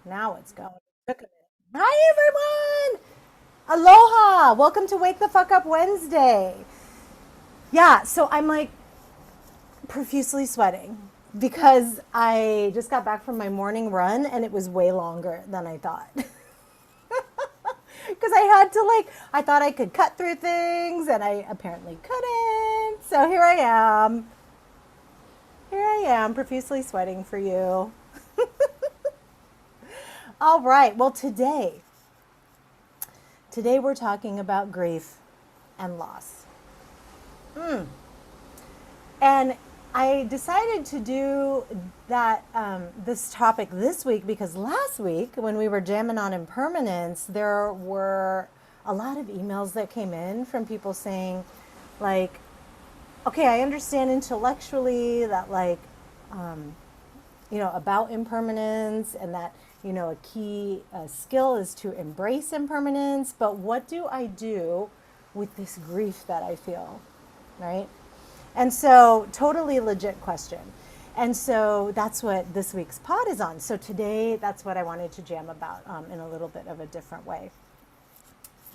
Now it's going. Took a minute. Hi, everyone. Aloha. Welcome to Wake the Fuck Up Wednesday. Yeah, so I'm like profusely sweating because I just got back from my morning run and it was way longer than I thought. Because I had to, I thought I could cut through things and I apparently couldn't. So here I am. Here I am, profusely sweating for you. All right. Well, today we're talking about grief and loss. And I decided to do this topic this week because last week when we were jamming on impermanence, there were a lot of emails that came in from people saying, like, okay, I understand intellectually that, about impermanence and that, a key skill is to embrace impermanence. But what do I do with this grief that I feel, right? And so, totally legit question. And so that's what this week's pod is on. So today, that's what I wanted to jam about in a little bit of a different way.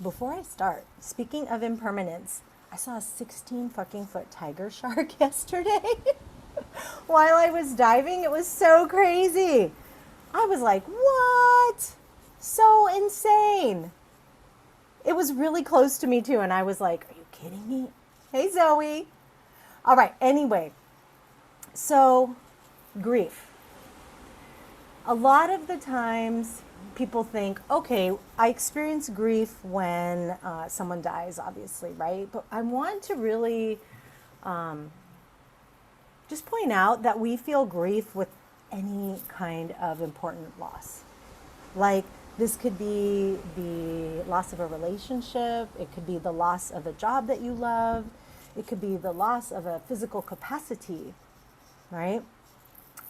Before I start, speaking of impermanence, I saw a 16 fucking foot tiger shark yesterday while I was diving. It was so crazy. I was like, what? So insane. It was really close to me too. And I was like, are you kidding me? Hey, Zoe. All right. Anyway, so grief. A lot of the times people think, okay, I experience grief when someone dies, obviously, right? But I want to really just point out that we feel grief with any kind of important loss. Like, this could be the loss of a relationship, it could be the loss of a job that you love, it could be the loss of a physical capacity, right?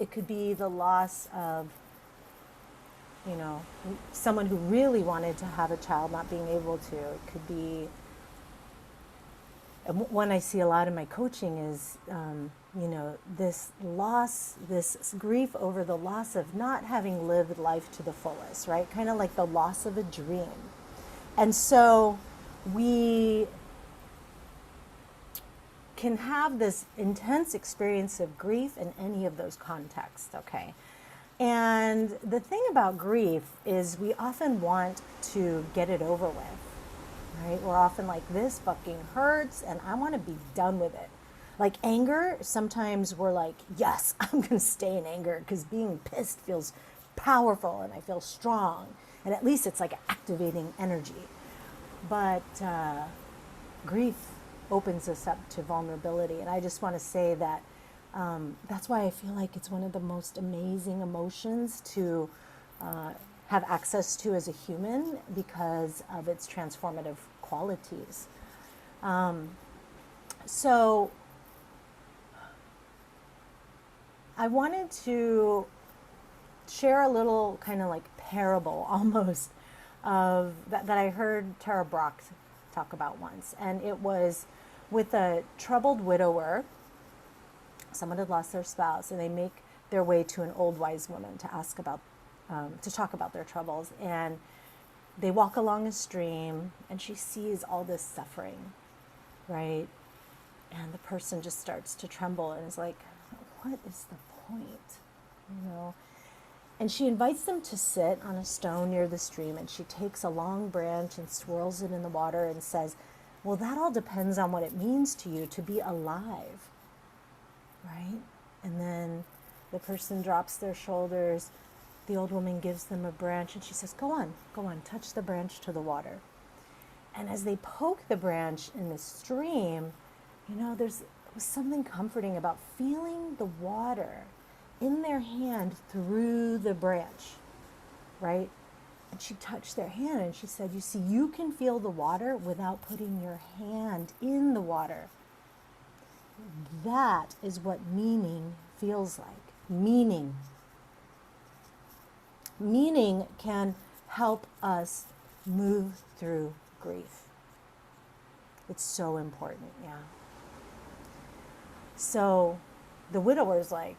It could be the loss of, someone who really wanted to have a child not being able to. It could be, one I see a lot in my coaching is, this loss, this grief over the loss of not having lived life to the fullest, right? Kind of like the loss of a dream. And so we can have this intense experience of grief in any of those contexts, okay? And the thing about grief is we often want to get it over with, right? We're often like, this fucking hurts and I want to be done with it. Like anger, sometimes we're like, yes, I'm going to stay in anger because being pissed feels powerful and I feel strong. And at least it's like activating energy. But grief opens us up to vulnerability. And I just want to say that that's why I feel like it's one of the most amazing emotions to have access to as a human because of its transformative qualities. So I wanted to share a little kind of like parable almost of that I heard Tara Brach talk about once. And it was with a troubled widower. Someone had lost their spouse and they make their way to an old wise woman to ask about, to talk about their troubles. And they walk along a stream and she sees all this suffering, right? And the person just starts to tremble and is like, what is the point? And she invites them to sit on a stone near the stream, and she takes a long branch and swirls it in the water and says, well, that all depends on what it means to you to be alive, right? And then the person drops their shoulders. The old woman gives them a branch and she says, go on, touch the branch to the water. And as they poke the branch in the stream, there's something comforting about feeling the water in their hand through the branch, right? And she touched their hand and she said, you see, you can feel the water without putting your hand in the water. That is what meaning feels like. Meaning can help us move through grief. It's so important, yeah. So the widower's like,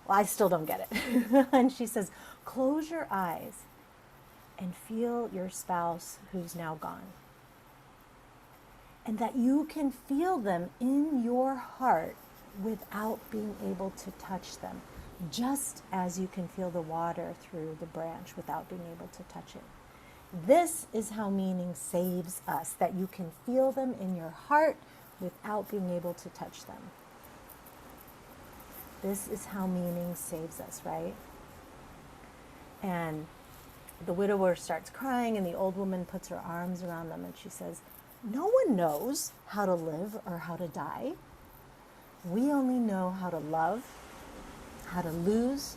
well, I still don't get it. And she says, close your eyes and feel your spouse who's now gone. And that you can feel them in your heart without being able to touch them, just as you can feel the water through the branch without being able to touch it. This is how meaning saves us, that you can feel them in your heart without being able to touch them. This is how meaning saves us, right? And the widower starts crying, and the old woman puts her arms around them, and she says, no one knows how to live or how to die. We only know how to love, how to lose,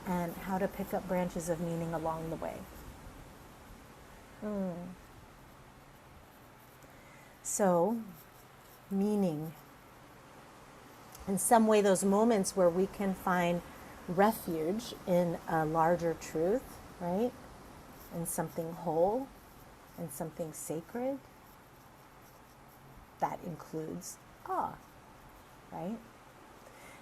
and how to pick up branches of meaning along the way. So, meaning. In some way, those moments where we can find refuge in a larger truth, right? In something whole, in something sacred. That includes awe, right?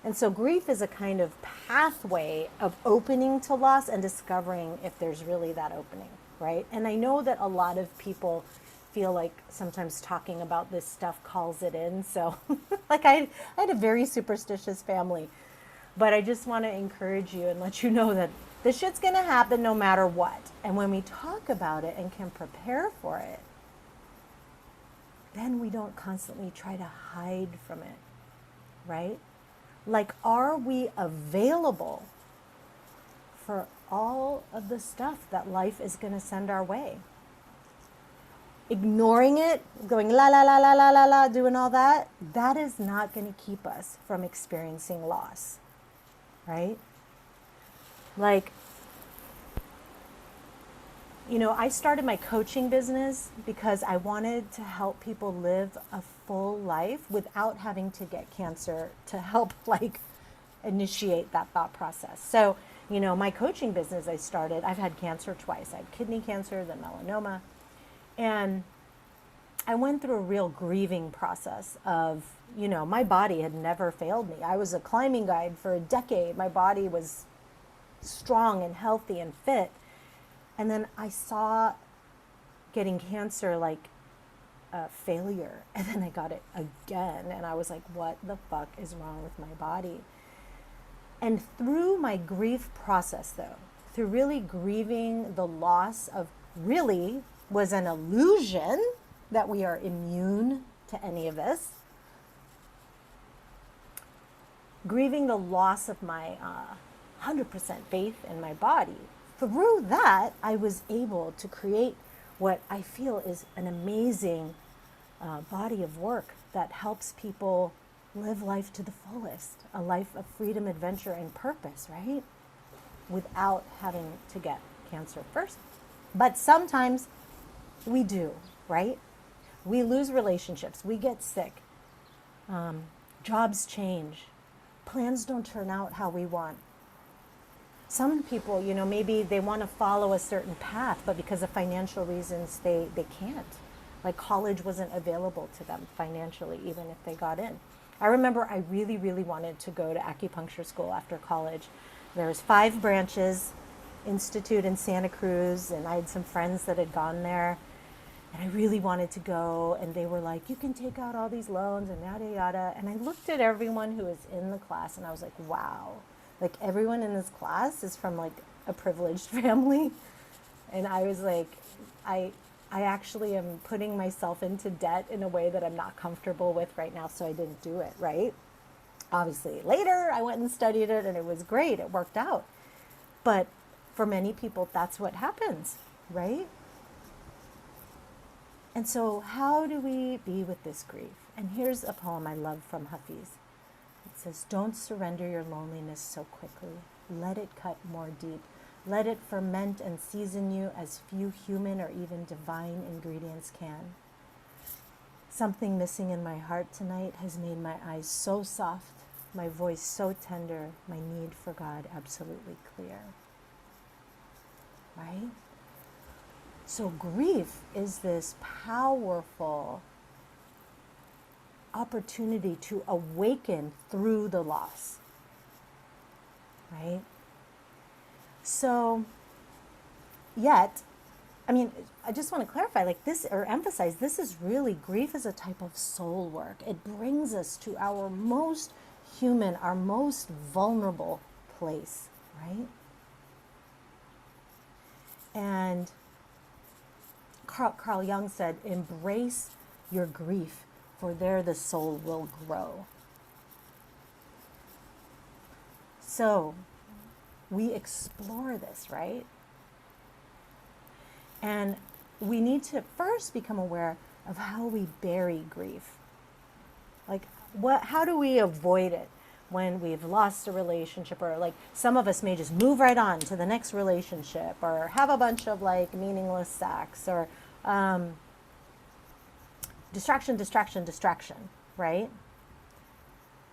And so grief is a kind of pathway of opening to loss and discovering if there's really that opening, right? And I know that a lot of people feel like sometimes talking about this stuff calls it in. So like I had a very superstitious family, but I just want to encourage you and let you know that this shit's going to happen no matter what. And when we talk about it and can prepare for it, then we don't constantly try to hide from it, right? Like, are we available for all of the stuff that life is going to send our way? Ignoring it, going la la la la la la la, doing all that, that is not going to keep us from experiencing loss, right? Like, you know, I started my coaching business because I wanted to help people live a full life without having to get cancer to help like initiate that thought process. So, you know, my coaching business I started, I've had cancer twice. I had kidney cancer, then melanoma. And I went through a real grieving process of, you know, my body had never failed me. I was a climbing guide for a decade. My body was strong and healthy and fit. And then I saw getting cancer like a failure. And then I got it again. And I was like, what the fuck is wrong with my body? And through my grief process, though, through really grieving the loss of really was an illusion that we are immune to any of this, grieving the loss of my 100% faith in my body, through that, I was able to create what I feel is an amazing body of work that helps people live life to the fullest, a life of freedom, adventure, and purpose, right? Without having to get cancer first. But sometimes we do, right? We lose relationships, we get sick, jobs change, plans don't turn out how we want. Some people, you know, maybe they want to follow a certain path, but because of financial reasons, they can't. Like college wasn't available to them financially, even if they got in. I remember I really, really wanted to go to acupuncture school after college. There was 5 branches, institute in Santa Cruz, and I had some friends that had gone there. And I really wanted to go, and they were like, you can take out all these loans and yada, yada. And I looked at everyone who was in the class, and I was like, wow. Like, everyone in this class is from, like, a privileged family. And I was like, I actually am putting myself into debt in a way that I'm not comfortable with right now, so I didn't do it, right? Obviously, later, I went and studied it, and it was great. It worked out. But for many people, that's what happens, right? And so how do we be with this grief? And here's a poem I love from Hafiz. It says, don't surrender your loneliness so quickly. Let it cut more deep. Let it ferment and season you as few human or even divine ingredients can. Something missing in my heart tonight has made my eyes so soft, my voice so tender, my need for God absolutely clear. Right? So grief is this powerful opportunity to awaken through the loss, right? So, yet, I mean, I just want to clarify, like this, or emphasize, this is really, grief is a type of soul work. It brings us to our most human, our most vulnerable place, right? And Carl Jung said, embrace your grief, for there the soul will grow. So we explore this, right? And we need to first become aware of how we bury grief. Like, how do we avoid it when we've lost a relationship, or like some of us may just move right on to the next relationship, or have a bunch of like meaningless sex, or distraction, right?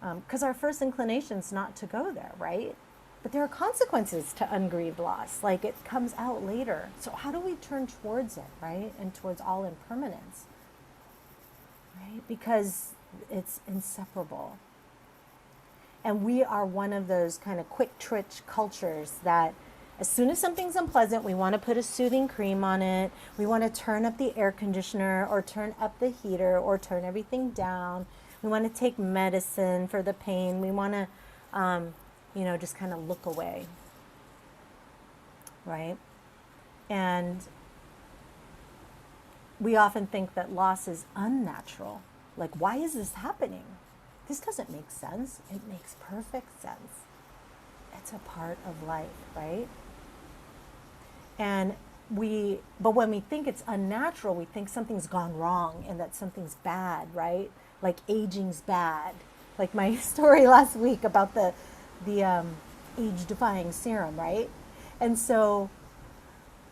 Because our first inclination is not to go there, right? But there are consequences to ungrieved loss. Like, it comes out later. So how do we turn towards it, right? And towards all impermanence, right? Because it's inseparable. And we are one of those kind of quick twitch cultures that as soon as something's unpleasant, we want to put a soothing cream on it. We want to turn up the air conditioner, or turn up the heater, or turn everything down. We want to take medicine for the pain. We want to, just kind of look away, right? And we often think that loss is unnatural. Like, why is this happening? This doesn't make sense. It makes perfect sense. It's a part of life, right? But when we think it's unnatural, we think something's gone wrong and that something's bad, right? Like aging's bad. Like my story last week about the age-defying serum, right? And so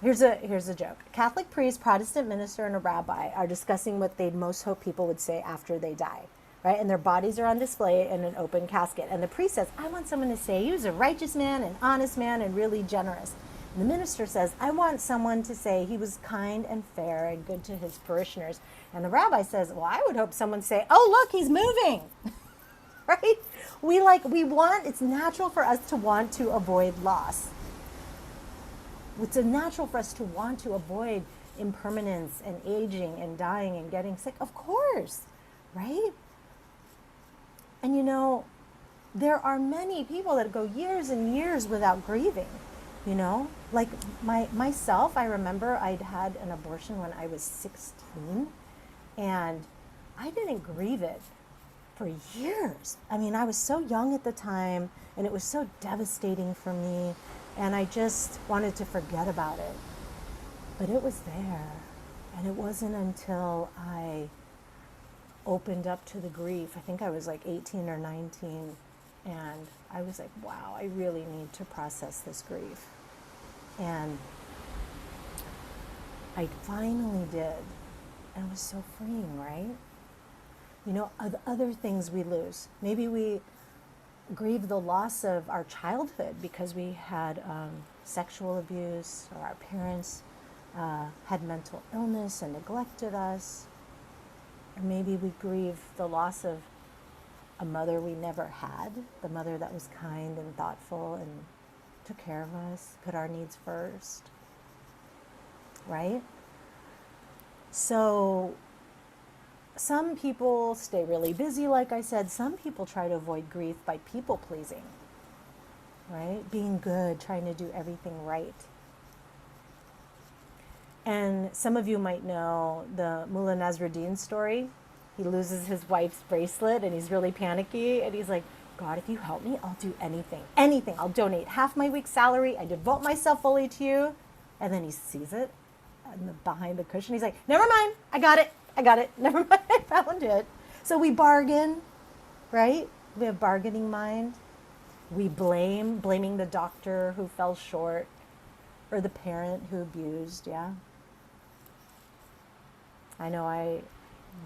here's a joke. A Catholic priest, Protestant minister, and a rabbi are discussing what they'd most hope people would say after they die, right? And their bodies are on display in an open casket. And the priest says, I want someone to say he was a righteous man, an honest man, and really generous. And the minister says, I want someone to say he was kind and fair and good to his parishioners. And the rabbi says, well, I would hope someone say, oh, look, he's moving. Right? It's natural for us to want to avoid loss. It's natural for us to want to avoid impermanence and aging and dying and getting sick. Of course, right? And there are many people that go years and years without grieving, Like myself, I remember I'd had an abortion when I was 16, and I didn't grieve it for years. I mean, I was so young at the time, and it was so devastating for me, and I just wanted to forget about it. But it was there, and it wasn't until I opened up to the grief. I think I was like 18 or 19, and I was like, wow, I really need to process this grief. And I finally did, and it was so freeing, right? Other things we lose. Maybe we grieve the loss of our childhood because we had sexual abuse, or our parents had mental illness and neglected us. Or maybe we grieve the loss of a mother we never had, the mother that was kind and thoughtful and took care of us, put our needs first, right? So some people stay really busy, like I said. Some people try to avoid grief by people pleasing, right? Being good, trying to do everything right. And some of you might know the Mullah Nasruddin story. He loses his wife's bracelet and he's really panicky. And he's like, God, if you help me, I'll do anything. Anything. I'll donate half my week's salary. I devote myself fully to you. And then he sees it behind the cushion. He's like, never mind. I got it. Never mind. I found it. So we bargain, right? We have bargaining mind. We blaming the doctor who fell short, or the parent who abused, yeah. I know I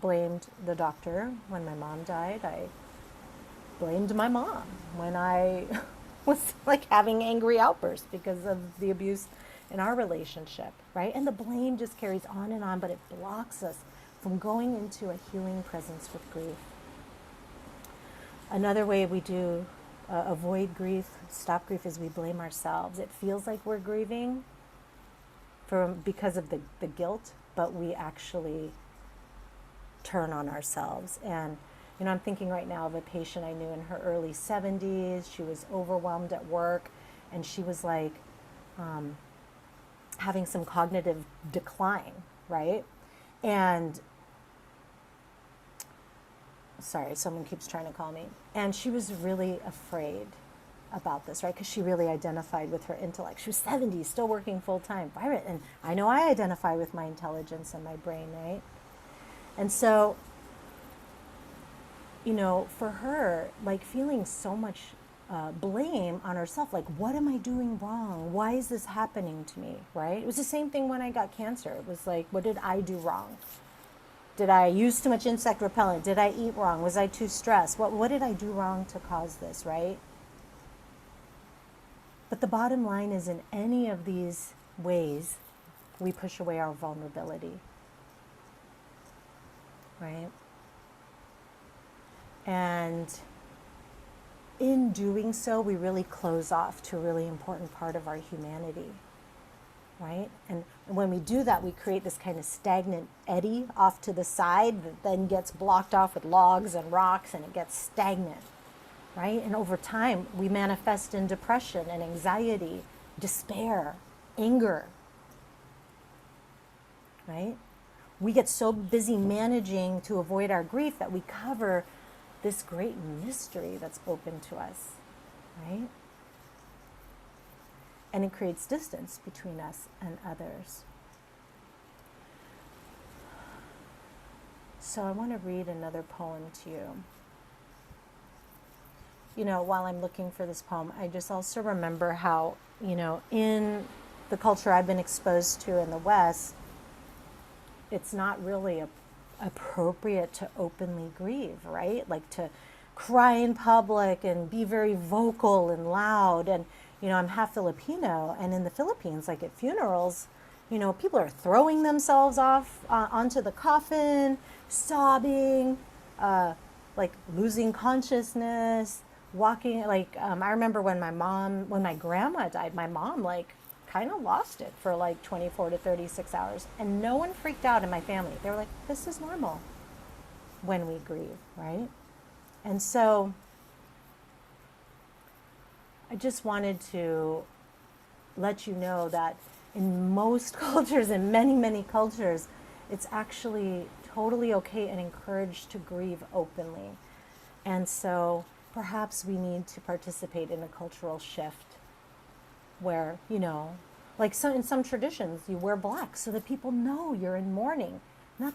blamed the doctor when my mom died. I blamed my mom when I was like having angry outbursts because of the abuse in our relationship, right? And the blame just carries on, but it blocks us from going into a healing presence with grief. Another way we do avoid grief, stop grief, is we blame ourselves. It feels like we're grieving because of the guilt, but we actually turn on ourselves. And I'm thinking right now of a patient I knew in her early 70s. She was overwhelmed at work, and she was like having some cognitive decline, right? And sorry, someone keeps trying to call me. And she was really afraid about this, right? Because she really identified with her intellect. She was 70, still working full time. And I know I identify with my intelligence and my brain, right? And so, for her, like feeling so much blame on herself, like, what am I doing wrong? Why is this happening to me, right? It was the same thing when I got cancer. It was like, what did I do wrong? Did I use too much insect repellent? Did I eat wrong? Was I too stressed? What did I do wrong to cause this, right? But the bottom line is, in any of these ways, we push away our vulnerability, right? And in doing so, we really close off to a really important part of our humanity, right? And when we do that, we create this kind of stagnant eddy off to the side that then gets blocked off with logs and rocks, and it gets stagnant, right? And over time, we manifest in depression and anxiety, despair, anger, right? We get so busy managing to avoid our grief that we cover this great mystery that's open to us, right? And it creates distance between us and others. So I want to read another poem to you. While I'm looking for this poem, I just also remember how, in the culture I've been exposed to in the West, it's not really appropriate to openly grieve, right? Like to cry in public and be very vocal and loud. And, I'm half Filipino, and in the Philippines, like at funerals, people are throwing themselves off onto the coffin, sobbing, like losing consciousness, walking. Like, I remember when my grandma died, my mom, like, kind of lost it for like 24 to 36 hours. And no one freaked out in my family. They were like, this is normal when we grieve, right? And so I just wanted to let you know that in most cultures, in many, many cultures, it's actually totally okay and encouraged to grieve openly. And so perhaps we need to participate in a cultural shift where, like in some traditions, you wear black so that people know you're in mourning. Not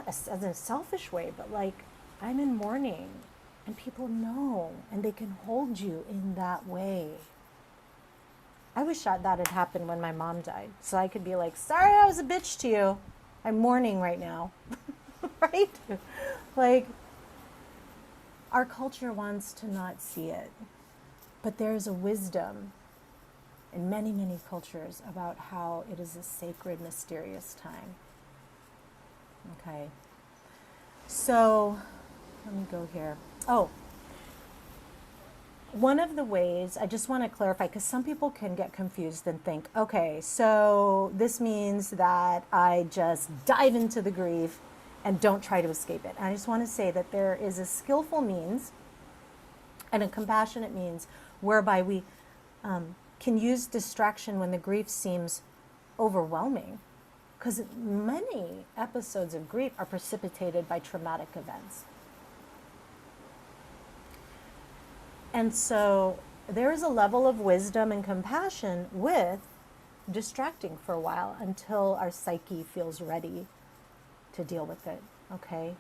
as a selfish way, but like, I'm in mourning, and people know, and they can hold you in that way. I wish that had happened when my mom died, so I could be like, sorry I was a bitch to you. I'm mourning right now, right? Like, our culture wants to not see it, but there's a wisdom in many, many cultures about how it is a sacred, mysterious time. Okay, so let me go here. Oh, one of the ways, I just want to clarify, because some people can get confused and think, okay, so this means that I just dive into the grief and don't try to escape it. And I just want to say that there is a skillful means and a compassionate means whereby we can use distraction when the grief seems overwhelming. Because many episodes of grief are precipitated by traumatic events. And so there is a level of wisdom and compassion with distracting for a while until our psyche feels ready to deal with it, okay?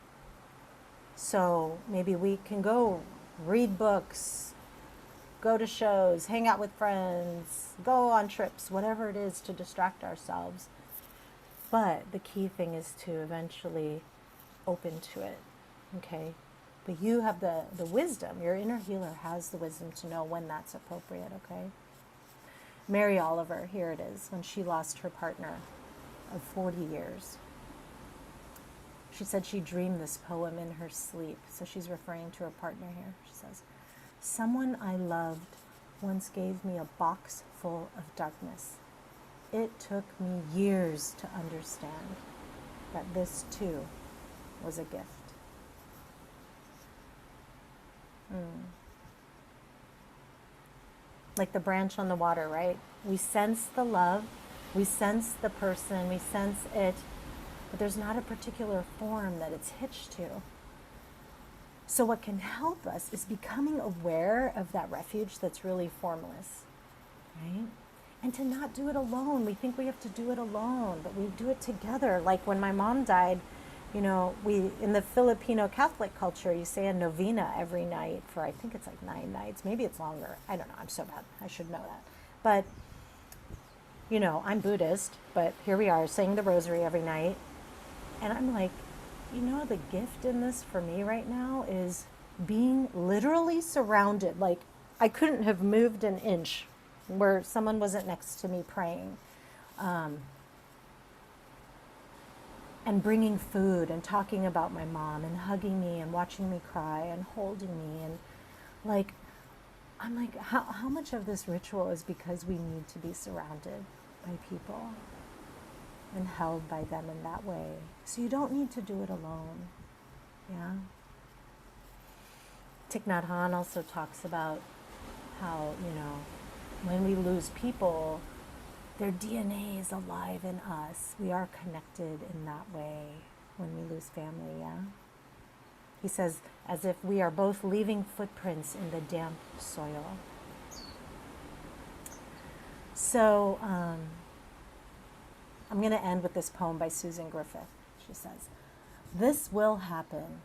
So maybe we can go read books, go to shows, hang out with friends, go on trips, whatever it is to distract ourselves. But the key thing is to eventually open to it, okay? But you have the wisdom, your inner healer has the wisdom to know when that's appropriate, okay? Mary Oliver, here it is, when she lost her partner of 40 years. She said she dreamed this poem in her sleep. So she's referring to her partner here. She says, "Someone I loved once gave me a box full of darkness. It took me years to understand that this too was a gift." Like the branch on the water, right? We sense the love, we sense the person, we sense it, but there's not a particular form that it's hitched to. So what can help us is becoming aware of that refuge that's really formless, right? And to not do it alone. We think we have to do it alone, but we do it together. Like when my mom died, you know, we, in the Filipino Catholic culture, you say a novena every night for, I think it's like 9 nights. Maybe it's longer. I don't know. I'm so bad. I should know that. But, you know, I'm Buddhist, but here we are saying the rosary every night. And I'm like, you know, the gift in this for me right now is being literally surrounded. Like, I couldn't have moved an inch where someone wasn't next to me praying. And bringing food and talking about my mom and hugging me and watching me cry and holding me. And like, I'm like, how much of this ritual is because we need to be surrounded by people and held by them in that way? So you don't need to do it alone. Yeah. Thich Nhat Hanh also talks about how, you know, when we lose people, their DNA is alive in us. We are connected in that way when we lose family, yeah? He says, as if we are both leaving footprints in the damp soil. So, I'm going to end with this poem by Susan Griffith. She says, "This will happen.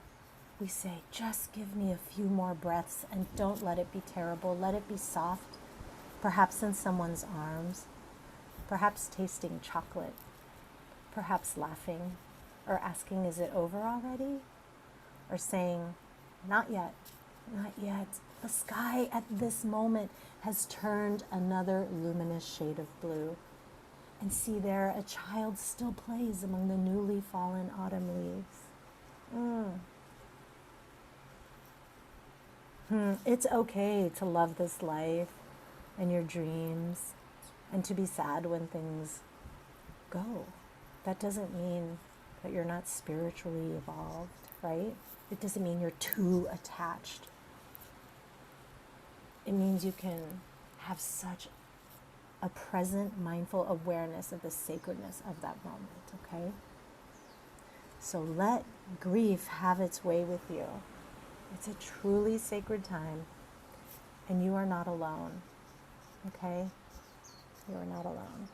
We say, just give me a few more breaths and don't let it be terrible. Let it be soft, perhaps in someone's arms. Perhaps tasting chocolate, perhaps laughing, or asking, is it over already? Or saying, not yet, not yet. The sky at this moment has turned another luminous shade of blue. And see there, a child still plays among the newly fallen autumn leaves." It's okay to love this life and your dreams, and to be sad when things go. That doesn't mean that you're not spiritually evolved, right? It doesn't mean you're too attached. It means you can have such a present, mindful awareness of the sacredness of that moment, okay? So let grief have its way with you. It's a truly sacred time, and you are not alone, okay? You are not alone.